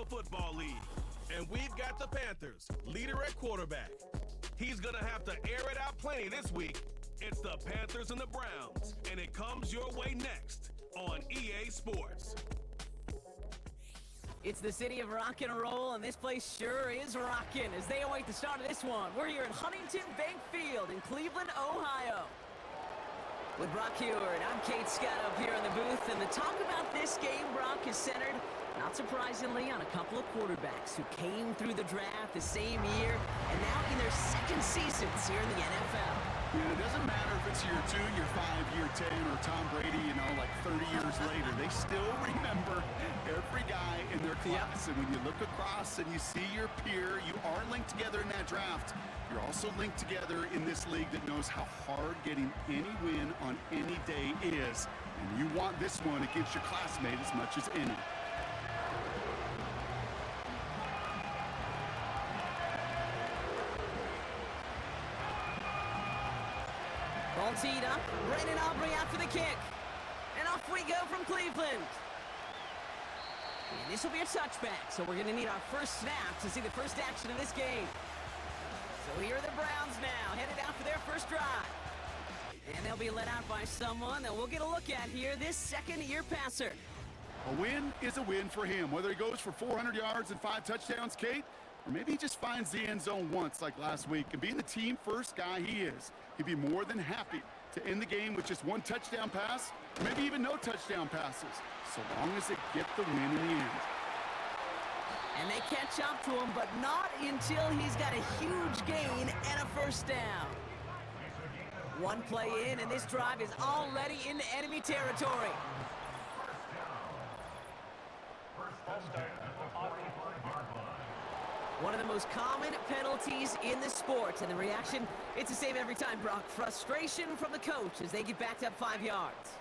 National Football League. And we've got the Panthers, leader at quarterback. He's going to have to air it out plenty this week. It's the Panthers and the Browns, and it comes your way next on EA Sports. It's the city of rock and roll, and this place sure is rocking as they await the start of this one. We're here at Huntington Bank Field in Cleveland, Ohio. With Brock Hewer, and I'm Kate Scott up here in the booth, and the talk about this game, Brock, is centered, not surprisingly, on a couple of quarterbacks who came through the draft the same year and now in their second seasons here in the NFL. Yeah, it doesn't matter if it's year 2, year 5, year 10, or Tom Brady, like 30 years later. They still remember every guy in their class. And when you look across and you see your peer, you are linked together in that draft. You're also linked together in this league that knows how hard getting any win on any day is. And you want this one against your classmate as much as any. Ball teed up, Brandon Aubrey out for the kick. And off we go from Cleveland. And this will be a touchback, so we're going to need our first snap to see the first action of this game. So here are the Browns now, headed out for their first drive. And they'll be led out by someone that we'll get a look at here, this second-year passer. A win is a win for him, whether he goes for 400 yards and 5 touchdowns, Kate, or maybe he just finds the end zone once like last week. And being the team-first guy he is, he'd be more than happy to end the game with just 1 touchdown pass, or maybe even no touchdown passes, so long as they get the win in the end. And they catch up to him, but not until he's got a huge gain and a first down. One play in, and this drive is already into enemy territory. One of the most common penalties in the sport, and the reaction, it's the same every time, Brock. Frustration from the coach as they get backed up 5 yards.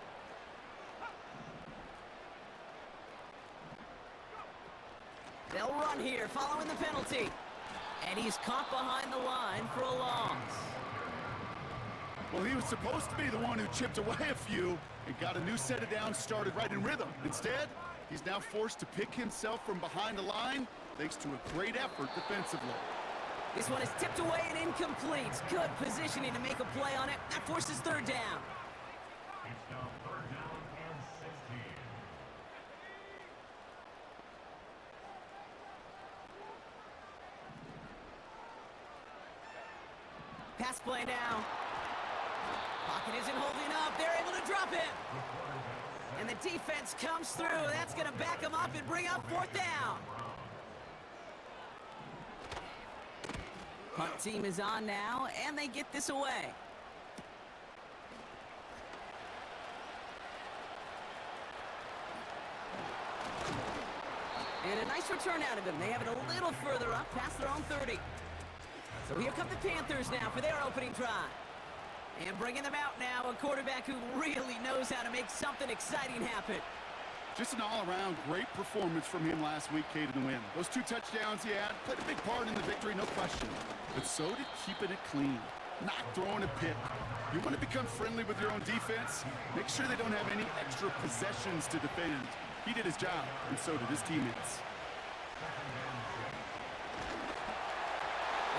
They'll run here following the penalty. And he's caught behind the line for a loss. Well, he was supposed to be the one who chipped away a few and got a new set of downs started right in rhythm. Instead, he's now forced to pick himself from behind the line thanks to a great effort defensively. This one is tipped away and incomplete. Good positioning to make a play on it. That forces third down. It's now third down and 16. Pass play now. Pocket isn't holding up. They're able to drop it. And the defense comes through. That's going to back them up and bring up fourth down. Punt team is on now, and they get this away. And a nice return out of them. They have it a little further up past their own 30. So here come the Panthers now for their opening drive. And bringing them out now, a quarterback who really knows how to make something exciting happen. Just an all-around great performance from him last week, Kate, in the win. Those 2 touchdowns he had played a big part in the victory, no question. But so did keeping it clean, not throwing a pick. You want to become friendly with your own defense? Make sure they don't have any extra possessions to defend. He did his job, and so did his teammates.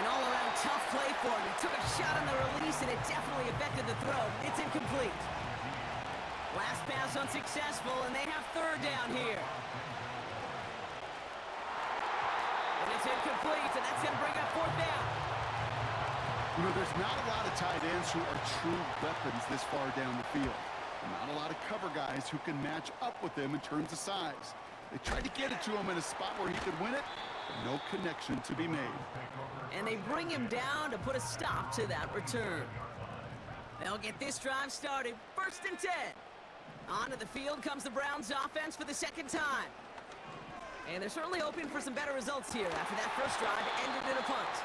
An all-around tough play for him. He took a shot on the release, and it definitely affected the throw. It's incomplete. Last pass unsuccessful, and they have third down here. And it's incomplete, and that's going to bring up fourth down. You know, there's not a lot of tight ends who are true weapons this far down the field. And not a lot of cover guys who can match up with them in terms of size. They tried to get it to him in a spot where he could win it, but no connection to be made. And they bring him down to put a stop to that return. They'll get this drive started. 1st and 10. Onto the field comes the Browns offense for the second time. And they're certainly hoping for some better results here after that first drive ended in a punt.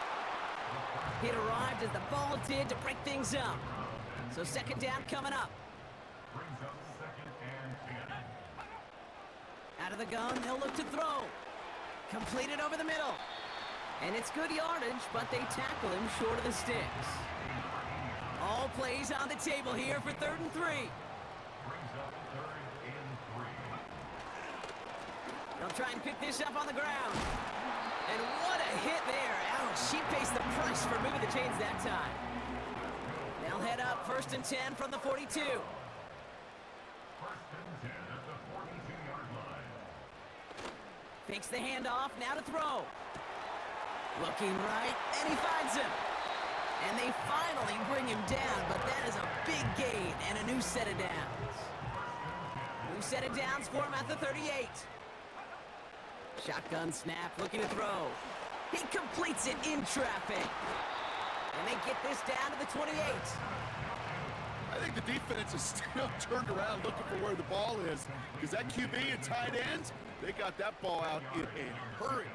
It arrived as the ball did to break things up. So second down coming up. Brings up 2nd and 10. Out of the gun, they'll look to throw. Completed over the middle. And it's good yardage, but they tackle him short of the sticks. All plays on the table here for 3rd and 3. Brings up 3rd and 3. They'll try and pick this up on the ground. And what a hit there. Ouch, she pays the price for moving the chains that time. They'll head up 1st and 10 from the 42. 1st and 10 at the 42-yard line. Fakes the handoff, now to throw. Looking right, and he finds him. And they finally bring him down, but that is a big gain and a new set of downs. New set of downs for him at the 38. Shotgun snap, looking to throw. He completes it in traffic. And they get this down to the 28. I think the defense is still turned around looking for where the ball is, because that QB and tight ends, they got that ball out in a hurry.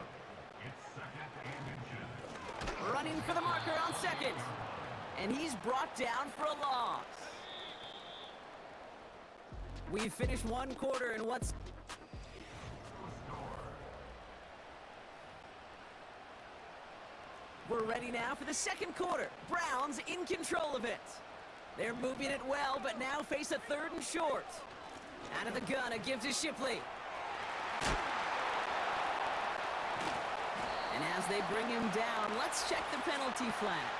Running for the marker on 2nd. And he's brought down for a loss. We've finished 1 quarter and what's... We're ready now for the 2nd quarter. Browns in control of it. They're moving it well, but now face a 3rd and short. Out of the gun, it gives to Shipley. And as they bring him down, let's check the penalty flag.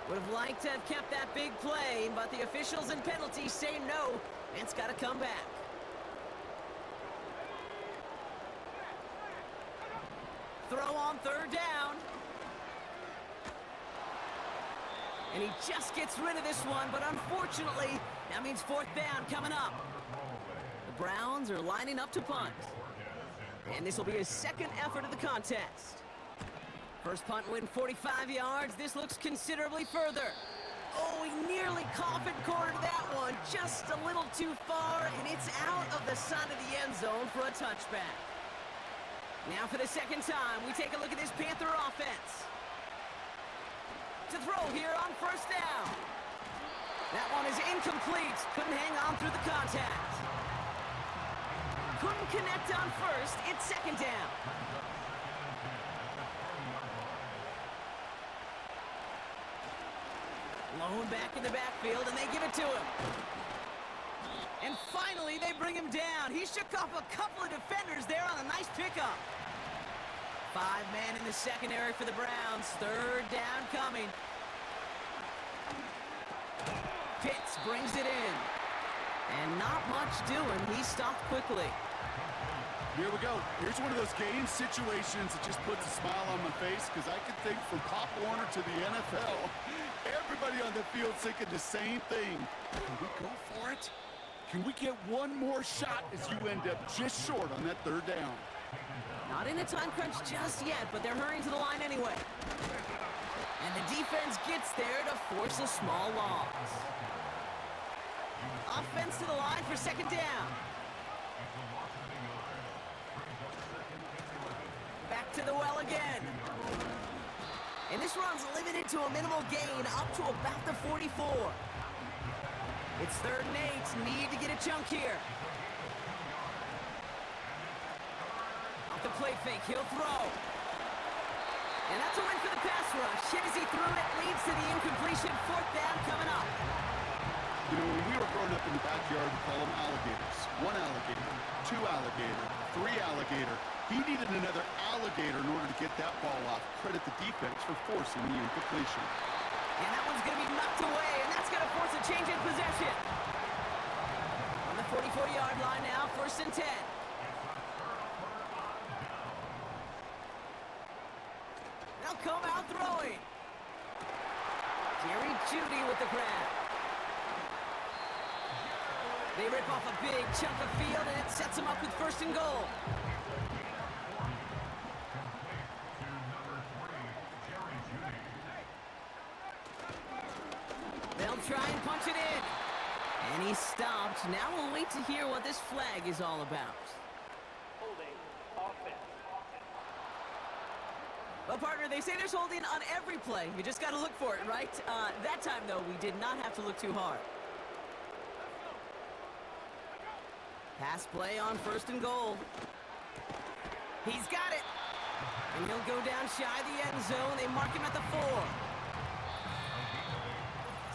Would have liked to have kept that big play, but the officials and penalties say no, and it's got to come back. Throw on 3rd down. And he just gets rid of this one, but unfortunately, that means 4th down coming up. The Browns are lining up to punt. And this will be his 2nd effort of the contest. First punt win 45 yards. This looks considerably further. Oh, he nearly coffin cornered that one. Just a little too far, and it's out of the side of the end zone for a touchback. Now for the 2nd time, we take a look at this Panther offense. To throw here on 1st down. That one is incomplete. Couldn't hang on through the contact. Couldn't connect on 1st. It's 2nd down. Lone back in the backfield, and they give it to him. And finally, they bring him down. He shook off a couple of defenders there on a nice pickup. 5-man in the secondary for the Browns. 3rd down coming. Pitts brings it in. And not much doing. He stopped quickly. Here we go. Here's one of those game situations that just puts a smile on my face, because I can think from Pop Warner to the NFL, everybody on the field thinking the same thing. Can we go for it? Can we get one more shot as you end up just short on that 3rd down? Not in a time crunch just yet, but they're hurrying to the line anyway. And the defense gets there to force a small loss. Offense to the line for 2nd down. Back to the well again. And this run's limited to a minimal gain up to about the 44. It's 3rd and 8. Need to get a chunk here. Off the play fake, he'll throw. And that's a win for the pass rush. Hit as he threw it, leads to the incompletion. 4th down coming up. You know, when we were growing up in the backyard, we call them alligators. 1 alligator, 2 alligator, 3 alligator. He needed another alligator in order to get that ball off. Credit the defense for forcing the incompletion. And that one's going to be knocked away, and that's going to force a change in possession. On the 44-yard line now, 1st and 10. They'll come out throwing. Jeanty with the grab. They rip off a big chunk of field, and it sets them up with 1st and goal. They'll try and punch it in. And he stopped. Now we'll wait to hear what this flag is all about. Holding offense. Well, partner, they say there's holding on every play. You just got to look for it, right? That time, though, we did not have to look too hard. Pass play on 1st and goal. He's got it. And he'll go down shy of the end zone. They mark him at the 4.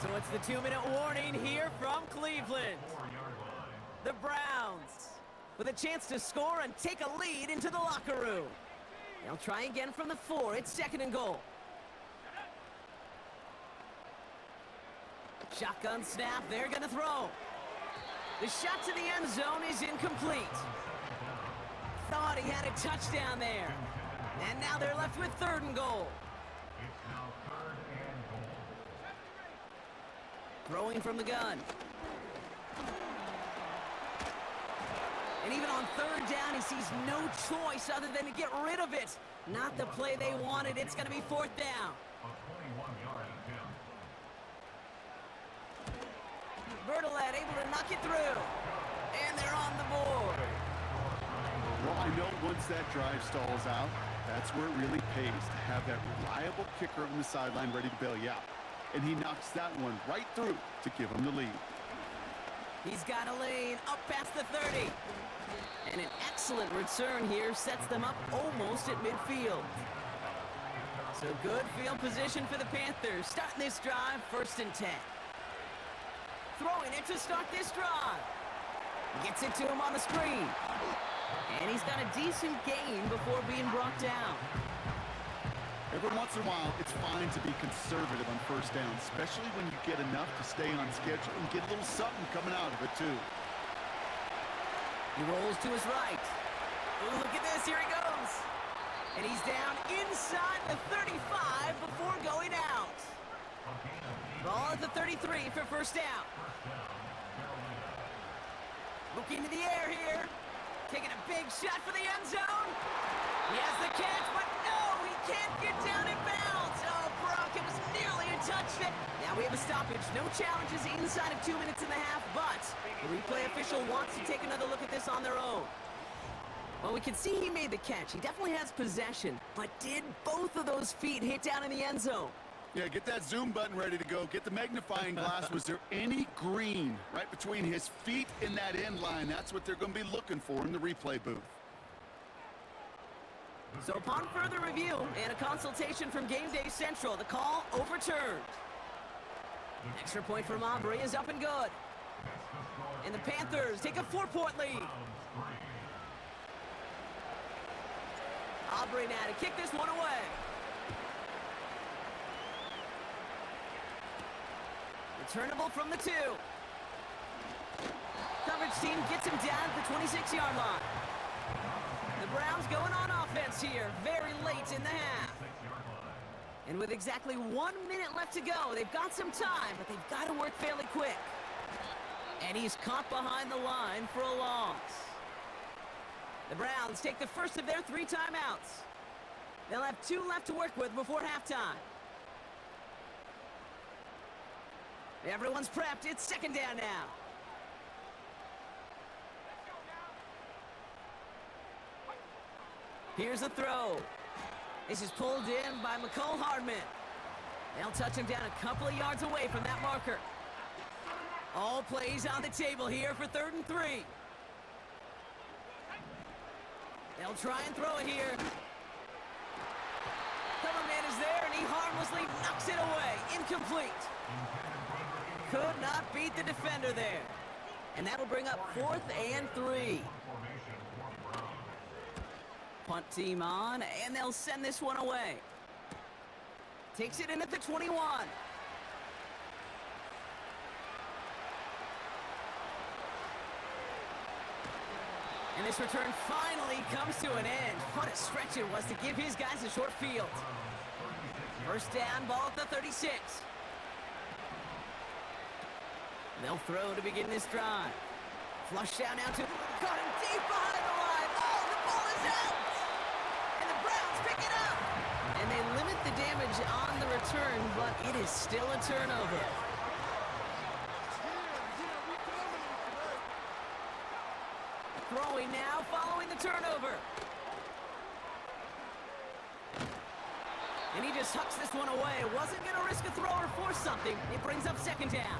So it's the 2-minute warning here from Cleveland. The Browns with a chance to score and take a lead into the locker room. They'll try again from the 4. It's 2nd and goal. Shotgun snap. They're going to throw. The shot to the end zone is incomplete. Thought he had a touchdown there. And now they're left with 3rd and goal. It's now 3rd and goal. Throwing from the gun. And even on 3rd down, he sees no choice other than to get rid of it. Not the play they wanted. It's going to be 4th down. A 21-yard attempt. Bertolet able to knock it through. And they're on the board. Well, I know once that drive stalls out, that's where it really pays to have that reliable kicker on the sideline ready to bail you out. And he knocks that one right through to give him the lead. He's got a lane up past the 30. And an excellent return here sets them up almost at midfield. So good field position for the Panthers. Starting this drive, 1st and 10. Throwing it to start this drive. Gets it to him on the screen. And he's got a decent gain before being brought down. Every once in a while, it's fine to be conservative on 1st down, especially when you get enough to stay on schedule and get a little something coming out of it, too. He rolls to his right. Ooh, look at this. Here he goes. And he's down inside the 35 before going out. Ball at the 33 for 1st down. Looking to the air here. Taking a big shot for the end zone. He has the catch, but no, he can't get down in bounds. Oh, Brock, it was nearly a touchdown. Now we have a stoppage. No challenges inside of 2 minutes and a half, but the replay official wants to take another look at this on their own. Well, we can see he made the catch. He definitely has possession, but did both of those feet hit down in the end zone? Yeah, get that zoom button ready to go. Get the magnifying glass. Was there any green right between his feet and that end line? That's what they're going to be looking for in the replay booth. So upon further review and a consultation from Game Day Central, the call overturned. Extra point from Aubrey is up and good. And the Panthers take a 4-point lead. Aubrey now to kick this one away. Returnable from the 2. Coverage team gets him down at the 26-yard line. The Browns going on offense here, very late in the half. And with exactly 1 minute left to go, they've got some time, but they've got to work fairly quick. And he's caught behind the line for a loss. The Browns take the first of their 3 timeouts. They'll have 2 left to work with before halftime. Everyone's prepped. It's 2nd down now. Here's a throw. This is pulled in by McCole Hardman. They'll touch him down a couple of yards away from that marker. All plays on the table here for 3rd and 3. They'll try and throw it here. Cover man is there, and he harmlessly knocks it away. Incomplete. Could not beat the defender there. And that'll bring up 4th and 3. Punt team on, and they'll send this one away. Takes it in at the 21. And this return finally comes to an end. What a stretch it was to give his guys a short field. 1st down, ball at the 36. They'll throw to begin this drive. Flush down now to... Caught him deep behind the line. Oh, the ball is out! And the Browns pick it up! And they limit the damage on the return, but it is still a turnover. Throwing now following the turnover. And he just hucks this one away. Wasn't going to risk a throw or force something. It brings up 2nd down.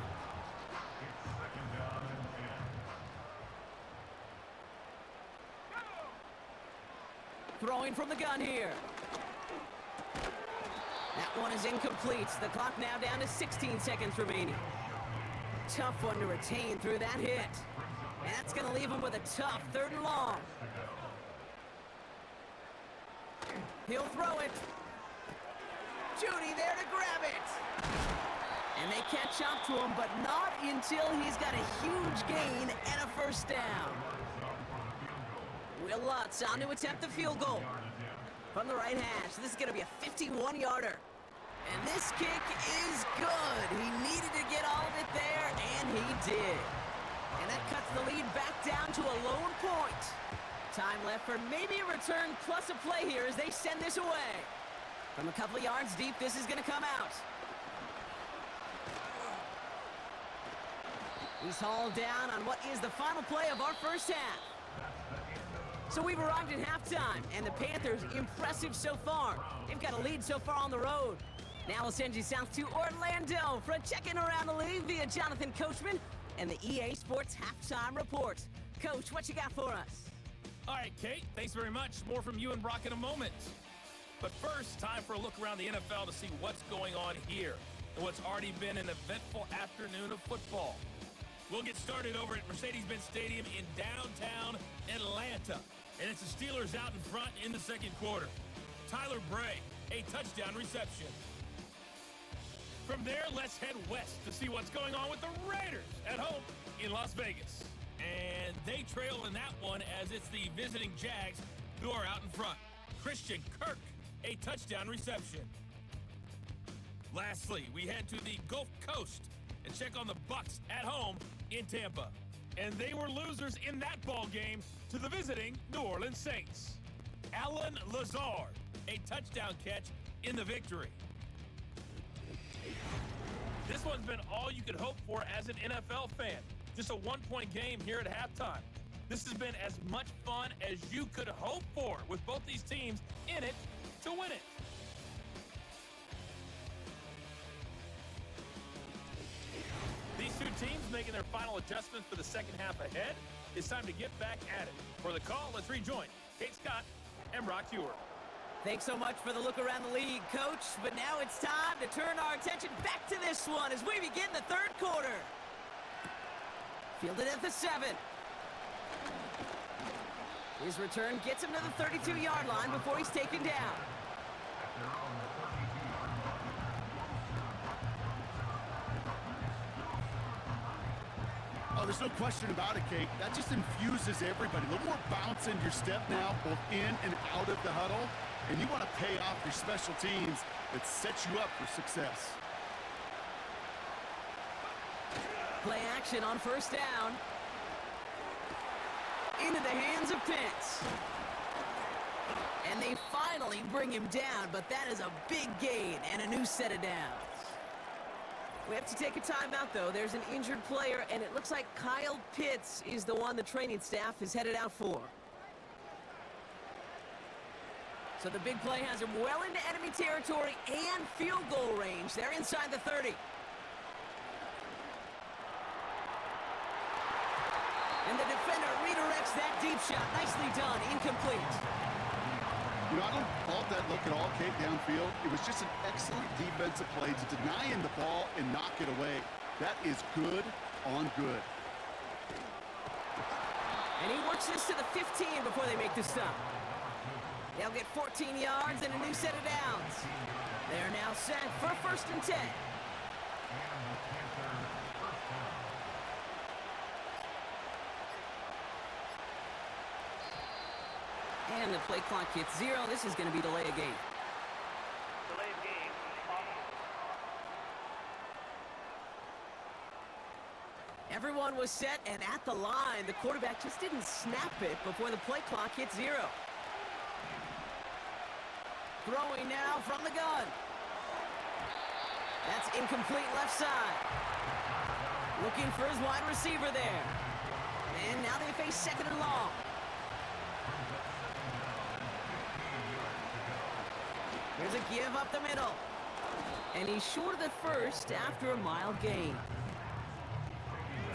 Throwing from the gun here. Now That one is incomplete. The clock now down to 16 seconds remaining. Tough one to retain through that hit. And that's going to leave him with a tough 3rd and long. He'll throw it. Jeanty there to grab it. And they catch up to him, but not until he's got a huge gain and a 1st down. Will Lutz on to attempt the field goal. From the right hash, this is going to be a 51-yarder. And this kick is good. He needed to get all of it there, and he did. And that cuts the lead back down to a lone point. Time left for maybe a return plus a play here as they send this away. From a couple of yards deep, this is going to come out. He's hauled down on what is the final play of our 1st half. So we've arrived at halftime, and the Panthers impressive so far. They've got a lead so far on the road. Now we'll send you south to Orlando for a check-in around the league via Jonathan Coachman and the EA Sports Halftime Report. Coach, what you got for us? All right, Kate, thanks very much. More from you and Brock in a moment. But first, time for a look around the NFL to see what's going on here and what's already been an eventful afternoon of football. We'll get started over at Mercedes-Benz Stadium in downtown Atlanta. And it's the Steelers out in front in the 2nd quarter. Tyler Bray, a touchdown reception. From there, let's head west to see what's going on with the Raiders at home in Las Vegas. And they trail in that one as it's the visiting Jags who are out in front. Christian Kirk, a touchdown reception. Lastly, we head to the Gulf Coast and check on the Bucs at home in Tampa. And they were losers in that ball game to the visiting New Orleans Saints. Alan Lazard, a touchdown catch in the victory. This one's been all you could hope for as an NFL fan. Just a 1-point game here at halftime. This has been as much fun as you could hope for, with both these teams in it to win it. These two teams making their final adjustments for the 2nd half ahead. It's time to get back at it. For the call, let's rejoin Kate Scott and Brock Hewer. Thanks so much for the look around the league, Coach. But now it's time to turn our attention back to this one as we begin the 3rd quarter. Fielded at the 7. His return gets him to the 32-yard line before he's taken down. Oh, there's no question about it, Kate. That just infuses everybody. A little more bounce in your step now, both in and out of the huddle. And you want to pay off your special teams that sets you up for success. Play action on 1st down. Into the hands of Pitts. And they finally bring him down, but that is a big gain and a new set of downs. We have to take a timeout, though. There's an injured player, and it looks like Kyle Pitts is the one the training staff is headed out for. So the big play has him well into enemy territory and field goal range. They're inside the 30. And the defender redirects that deep shot. Nicely done. Incomplete. You know, I don't fault that look at all, Kate, downfield. It was just an excellent defensive play to deny him the ball and knock it away. That is good on good. And he works this to the 15 before they make the stop. They'll get 14 yards and a new set of downs. They're now set for 1st and 10. And the play clock hits 0. This is going to be delay a game. Delay of game. Everyone was set and at the line. The quarterback just didn't snap it before the play clock hit 0. Throwing now from the gun. That's incomplete left side. Looking for his wide receiver there. And now they face 2nd and long. Here's a give up the middle. And he's short of the 1st after a mild gain.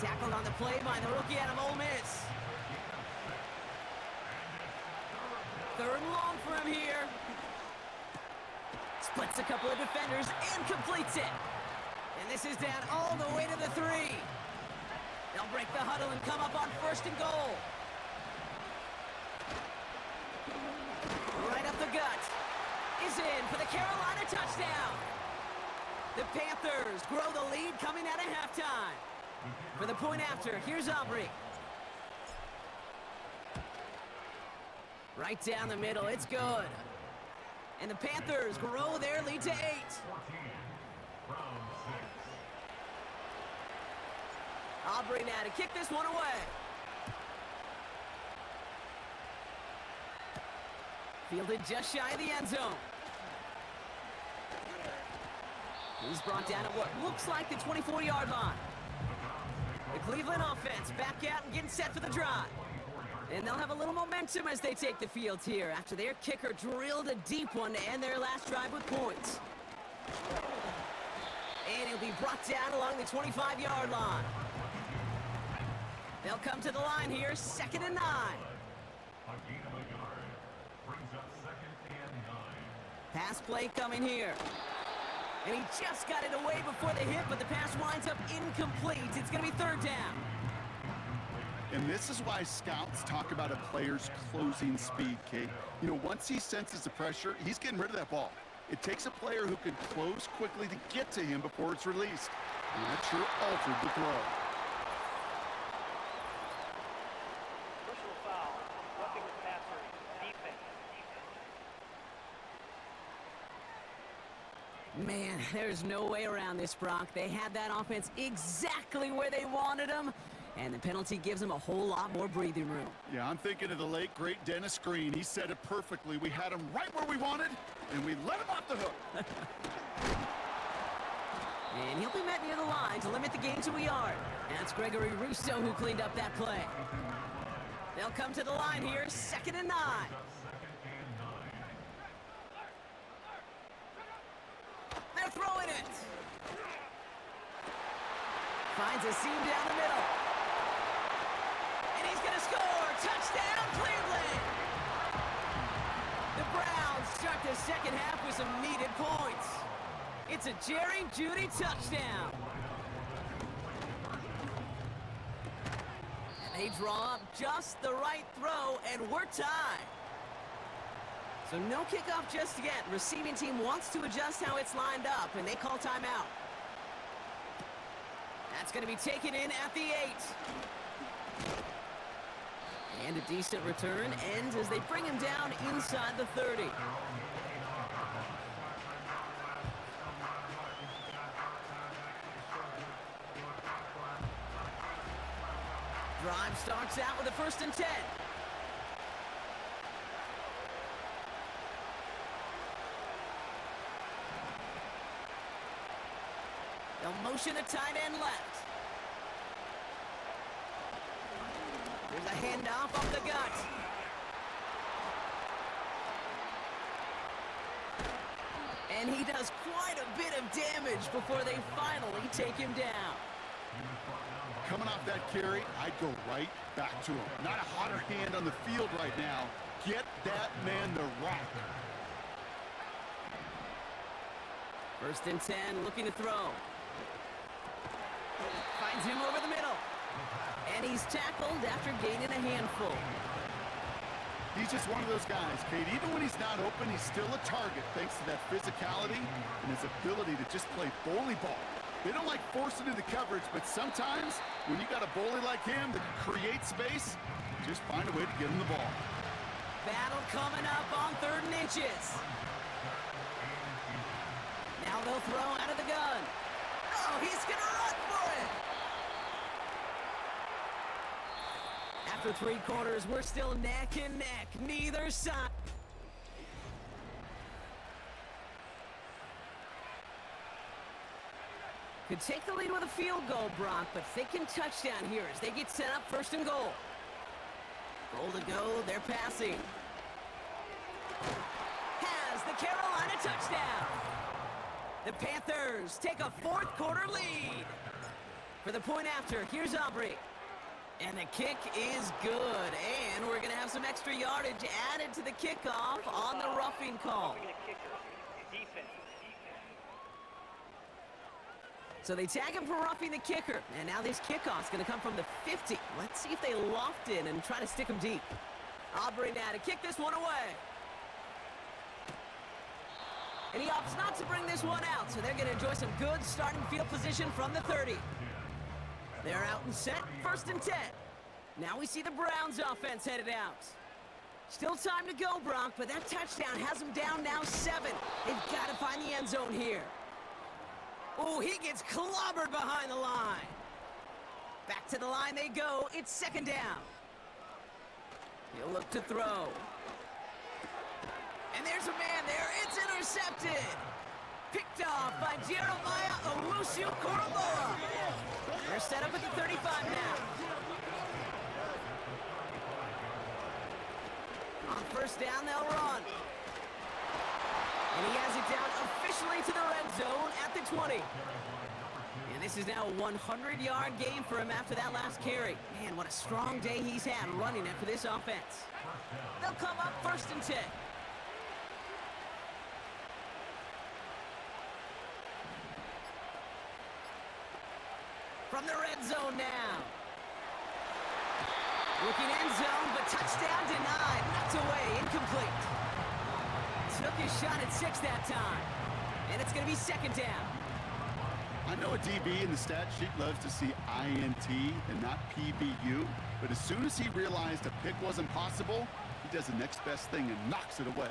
Tackled on the play by the rookie out of Ole Miss. 3rd and long for him here. Splits a couple of defenders and completes it. And this is down all the way to the 3. They'll break the huddle and come up on 1st and goal. Right up the gut. Is in for the Carolina touchdown. The Panthers grow the lead coming out of halftime. For the point after, here's Aubrey. Right down the middle, it's good. And the Panthers grow their lead to 8. 14, round 6. Aubrey now to kick this one away. Fielded just shy of the end zone. He's brought down at what looks like the 24-yard line. The Cleveland offense back out and getting set for the drive. And they'll have a little momentum as they take the field here after their kicker drilled a deep one to end their last drive with points. And he'll be brought down along the 25-yard line. They'll come to the line here, 2nd and 9. A gain of a yard brings up 2nd and 9. Pass play coming here. And he just got it away before the hit, but the pass winds up incomplete. It's going to be 3rd down. And this is why scouts talk about a player's closing speed, Kate. You know, once he senses the pressure, he's getting rid of that ball. It takes a player who can close quickly to get to him before it's released. And that sure altered the throw. Personal foul. Roughing the passer. Defense. Man, there's no way around this, Brock. They had that offense exactly where they wanted them, and the penalty gives them a whole lot more breathing room. Yeah, I'm thinking of the late, great Dennis Green. He said it perfectly. We had him right where we wanted, and we let him off the hook. And he'll be met near the line to limit the gain to a yard. That's Gregory Russo who cleaned up that play. They'll come to the line here, 2nd and 9. They're throwing it. Finds a seam down the middle. And he's going to score. Touchdown, Cleveland. The Browns start the second half with some needed points. It's a Jerry Jeudy touchdown. And they draw up just the right throw, and we're tied. So no kickoff just yet. Receiving team wants to adjust how it's lined up, and they call timeout. That's going to be taken in at the 8. And a decent return ends as they bring him down inside the 30. Drive starts out with a 1st and 10. They'll motion a tight end left. There's a handoff off the gut. And he does quite a bit of damage before they finally take him down. Coming off that carry, I'd go right back to him. Not a hotter hand on the field right now. Get that man the rock. 1st and 10, looking to throw. Finds him over the middle. And he's tackled after gaining a handful. He's just one of those guys, Kate. Even when he's not open, he's still a target thanks to that physicality and his ability to just play bully ball. They don't like forcing into coverage, but sometimes when you got a bully like him that can create space, just find a way to get him the ball. Battle coming up on 3rd and inches. Now they'll throw out of the gun. Oh, he's going to run for it. After 3 quarters, we're still neck and neck. Neither side. Could take the lead with a field goal, Brock, but thinking touchdown here as they get set up 1st and goal. Goal to go, they're passing. Has the Carolina touchdown. The Panthers take a 4th quarter lead. For the point after, here's Aubrey. And the kick is good. And we're going to have some extra yardage added to the kickoff on the roughing call. Roughing a kicker. Defense. So they tag him for roughing the kicker. And now this kickoff's going to come from the 50. Let's see if they loft in and try to stick him deep. Aubrey now to kick this one away. And he opts not to bring this one out, so they're going to enjoy some good starting field position from the 30. They're out and set, 1st and 10. Now we see the Browns offense headed out. Still time to go, Brock, but that touchdown has them down now 7. They've got to find the end zone here. Oh, he gets clobbered behind the line. Back to the line they go. It's 2nd down. He'll look to throw. And there's a man there. It's intercepted. Picked off by Jeremiah Owusu-Koramoah. They're set up at the 35 now. On 1st down, they'll run. And he has it down officially to the red zone at the 20. And this is now a 100-yard game for him after that last carry. Man, what a strong day he's had running it for this offense. They'll come up 1st and 10. From the red zone now. Looking end zone, but touchdown denied. Knocked away, incomplete. Took his shot at 6 that time. And it's going to be 2nd down. I know a DB in the stat sheet loves to see INT and not PBU, but as soon as he realized a pick wasn't possible, he does the next best thing and knocks it away.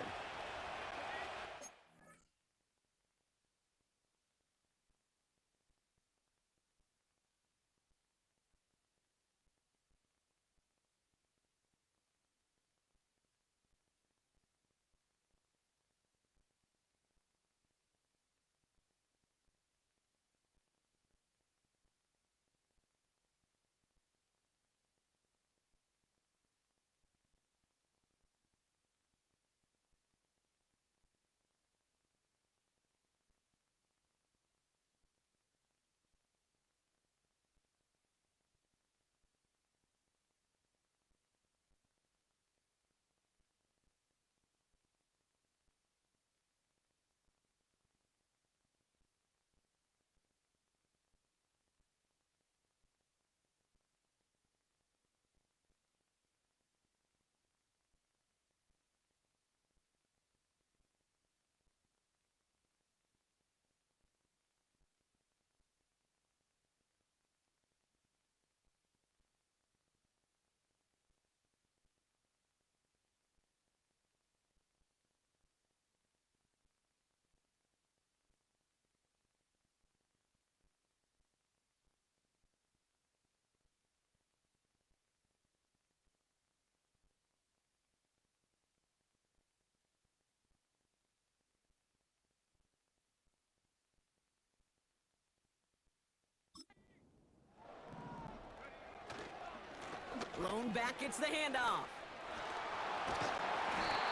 Blown back, it's the handoff.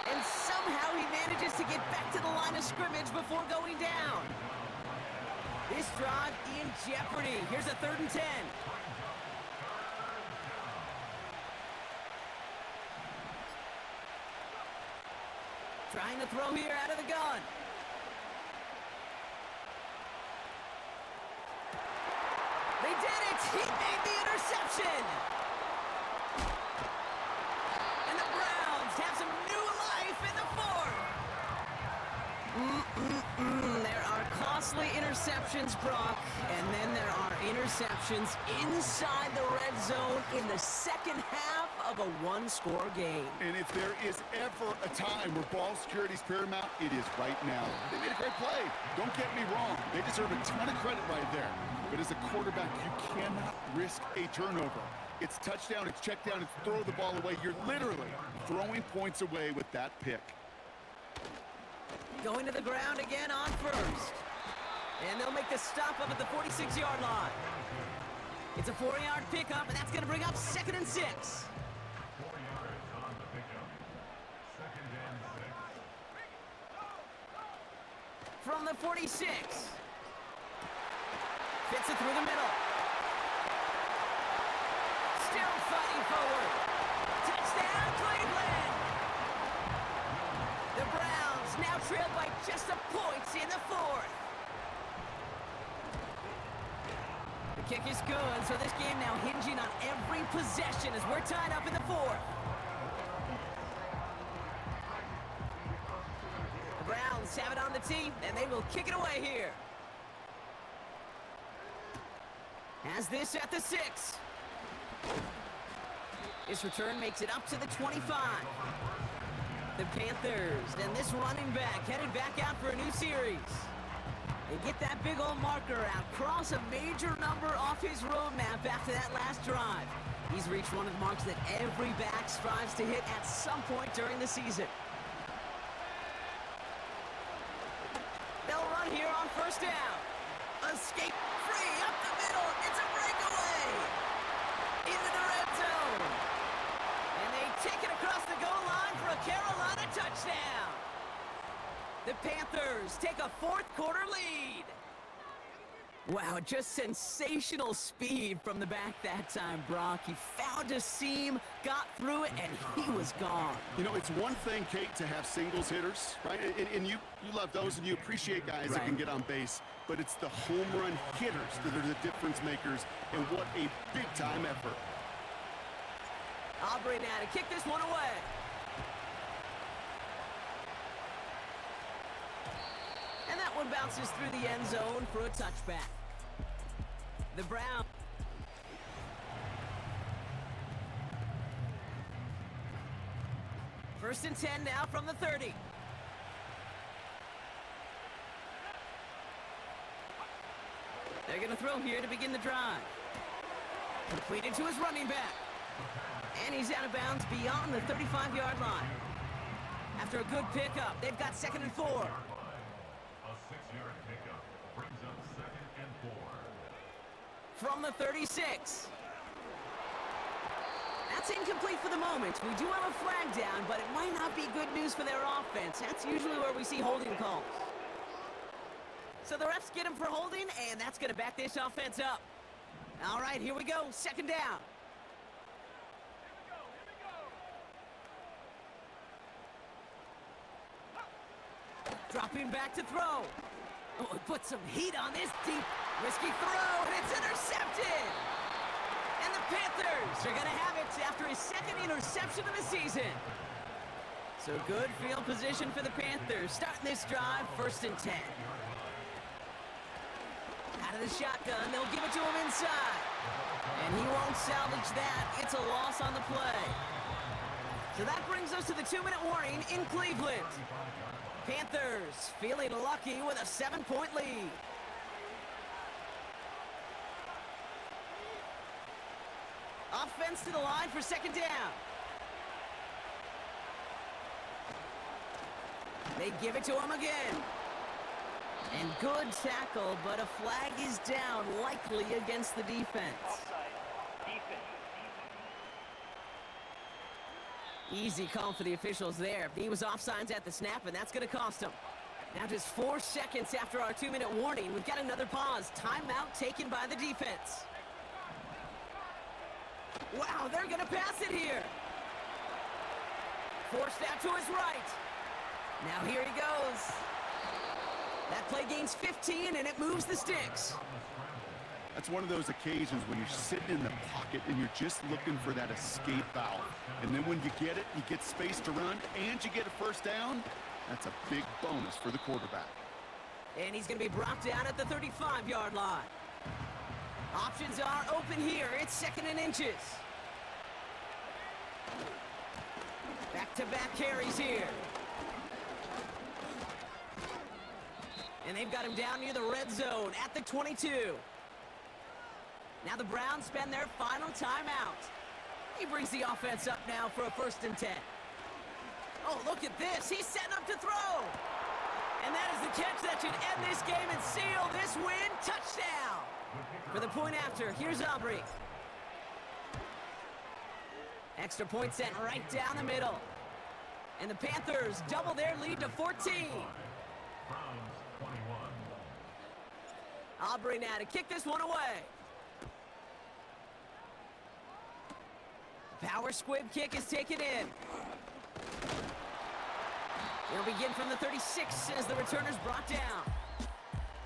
And somehow he manages to get back to the line of scrimmage before going down. This drive in jeopardy. Here's a 3rd and 10. Trying to throw here out of the gun. They did it! He made the interception! And the Browns have some new life in the 4th. There are costly interceptions, Brock, and then there are interceptions inside the red zone in the 2nd half of a 1-score game. And if there is ever a time where ball security is paramount, it is right now. They made a great play. Don't get me wrong. They deserve a ton of credit right there. But as a quarterback, you cannot risk a turnover. It's touchdown, it's check down, it's throw the ball away. You're literally throwing points away with that pick. Going to the ground again on 1st. And they'll make the stop up at the 46-yard line. It's a 4-yard pickup, and that's going to bring up 2nd and 6. 4 yards on the pickup. 2nd and 6. From the 46. Fits it through the middle. Still fighting forward. Touchdown, Cleveland! The Browns now trail by just a point in the 4th. The kick is good, so this game now hinging on every possession as we're tied up in the fourth. The Browns have it on the tee, and they will kick it away here. Has this at the 6. This return makes it up to the 25. The Panthers and this running back headed back out for a new series. They get that big old marker out, cross a major number off his roadmap after that last drive. He's reached one of the marks that every back strives to hit at some point during the season. They'll run here on first down. Escape free up the middle. It's a breakaway into the red zone. And they take it across the goal line for a Carolina touchdown. The Panthers take a fourth quarter lead. Wow, just sensational speed from the back that time, Brock. He found a seam, got through it, and he was gone. You know, it's one thing, Kate, to have singles hitters, right? And you love those, and you appreciate guys that can get on base. But it's the home run hitters that are the difference makers, and what a big-time effort. Aubrey now to kick this one away. And that one bounces through the end zone for a touchback. The Browns. First and 10 now from the 30. They're going to throw here to begin the drive. Completed to his running back. And he's out of bounds beyond the 35-yard line. After a good pickup, they've got 2nd and 4. A 6-yard pickup brings up 2nd and 4. From the 36. That's incomplete for the moment. We do have a flag down, but it might not be good news for their offense. That's usually where we see holding calls. So the refs get him for holding, and that's going to back this offense up. All right, here we go. 2nd down. Dropping back to throw. Oh, he put some heat on this deep, risky throw, and it's intercepted. And the Panthers are going to have it after his 2nd interception of the season. So good field position for the Panthers. Starting this drive, 1st and 10. Out of the shotgun, they'll give it to him inside. And he won't salvage that. It's a loss on the play. So that brings us to the 2-minute warning in Cleveland. Panthers feeling lucky with a 7-point lead. Offense to the line for 2nd down. They give it to him again. And good tackle, but a flag is down, likely against the defense. Offside. Defense. Easy call for the officials there. He was offsides at the snap, and that's going to cost him. Now just 4 seconds after our 2-minute warning, we've got another pause. Timeout taken by the defense. Wow, they're going to pass it here. Forced out to his right. Now here he goes. That play gains 15, and it moves the sticks. That's one of those occasions when you're sitting in the pocket and you're just looking for that escape valve. And then when you get it, you get space to run, and you get a 1st down. That's a big bonus for the quarterback. And he's going to be brought down at the 35-yard line. Options are open here. It's 2nd and inches. Back-to-back carries here. And they've got him down near the red zone at the 22. Now the Browns spend their final timeout. He brings the offense up now for a 1st and 10. Oh, look at this. He's setting up to throw. And that is the catch that should end this game and seal this win. Touchdown. For the point after, here's Aubrey. Extra point sent right down the middle. And the Panthers double their lead to 14. Browns 21. Aubrey now to kick this one away. Power squib kick is taken in. It'll begin from the 36 as the returner's brought down.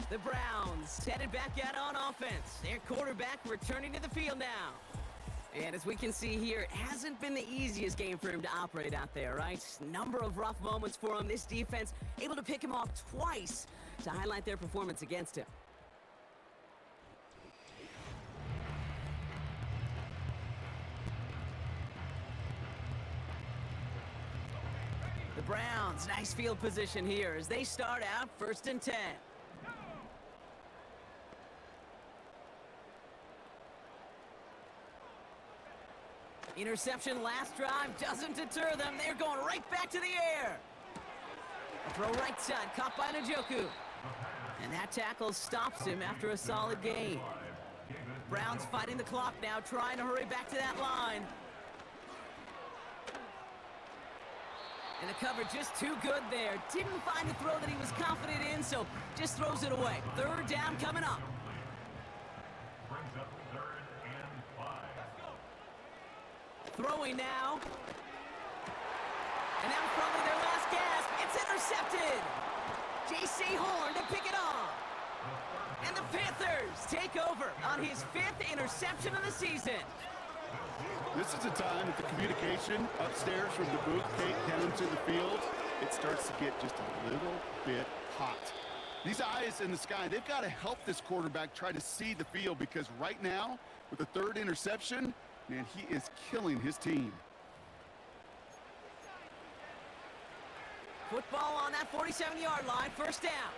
The Browns headed back out on offense. Their quarterback returning to the field now. And as we can see here, it hasn't been the easiest game for him to operate out there, right? Number of rough moments for him. This defense able to pick him off twice to highlight their performance against him. The Browns, nice field position here as they start out 1st and 10. Interception last drive doesn't deter them. They're going right back to the air. A throw right side, caught by Njoku. And that tackle stops him after a solid gain. Browns fighting the clock now, trying to hurry back to that line. And the cover just too good there. Didn't find the throw that he was confident in, so just throws it away. 3rd down coming up. Brings up 3rd and 5. Throwing now. And that was probably their last gasp. It's intercepted. J.C. Horn to pick it off. And the Panthers take over on his 5th interception of the season. This is a time that the communication upstairs from the booth, Kate, down to the field, it starts to get just a little bit hot. These eyes in the sky, they've got to help this quarterback try to see the field, because right now, with the 3rd interception, man, he is killing his team. Football on that 47-yard line, 1st down.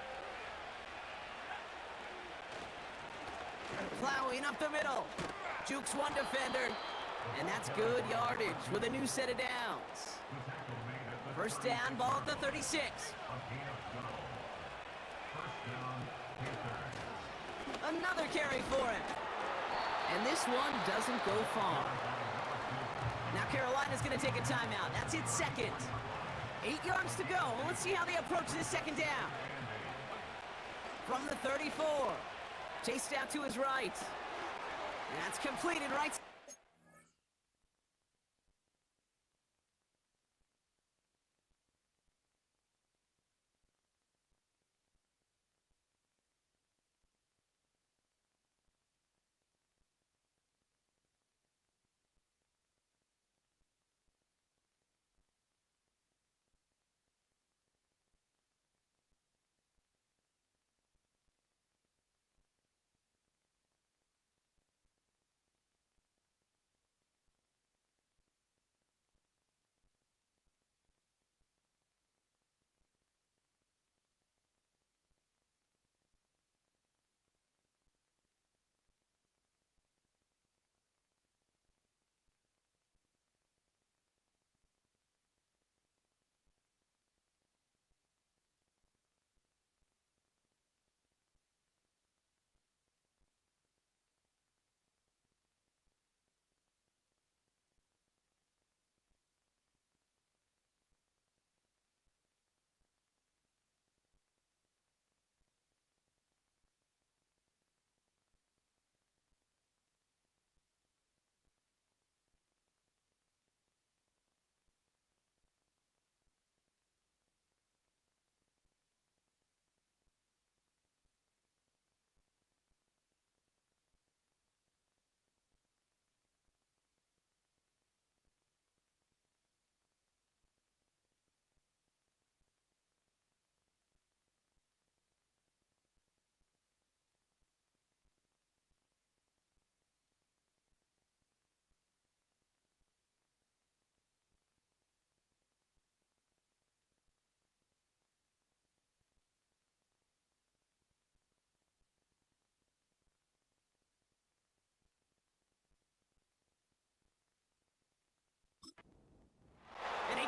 Plowing up the middle. Jukes one defender. And that's good yardage with a new set of downs. 1st down, ball at the 36. Another carry for him. And this one doesn't go far. Now Carolina's going to take a timeout. That's its 2nd. 8 yards to go. Let's see how they approach this 2nd down. From the 34. Chased out to his right. That's completed right.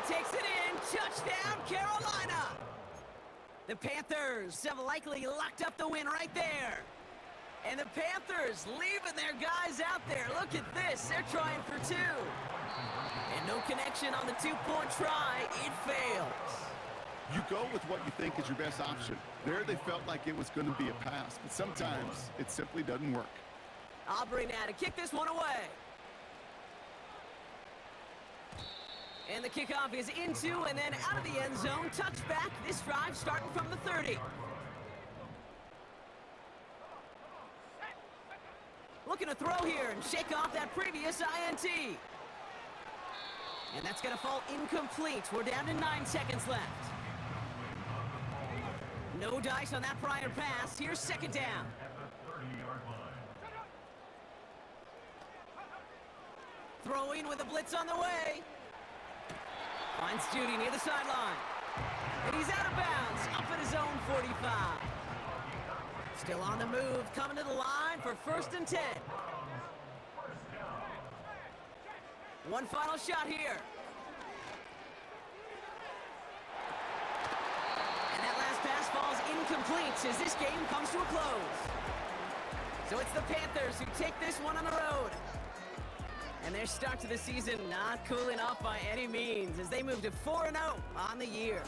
Takes it in. Touchdown, Carolina. The Panthers have likely locked up the win right there. And the Panthers leaving their guys out there. Look at this. They're trying for 2. And no connection on the 2-point try. It fails. You go with what you think is your best option. There they felt like it was going to be a pass, but sometimes it simply doesn't work. Aubrey now to kick this one away. And the kickoff is into and then out of the end zone. Touchback. This drive starting from the 30. looking to throw here and shake off that previous INT. And that's going to fall incomplete. We're down to 9 seconds left. No dice on that prior pass. Here's second down. Throwing with a blitz on the way. Finds Judy near the sideline. And he's out of bounds, up at his own 45. Still on the move, coming to the line for 1st and 10. One final shot here. And that last pass falls incomplete as this game comes to a close. So it's the Panthers who take this one on the road. And their start to the season not cooling off by any means as they move to 4-0 on the year.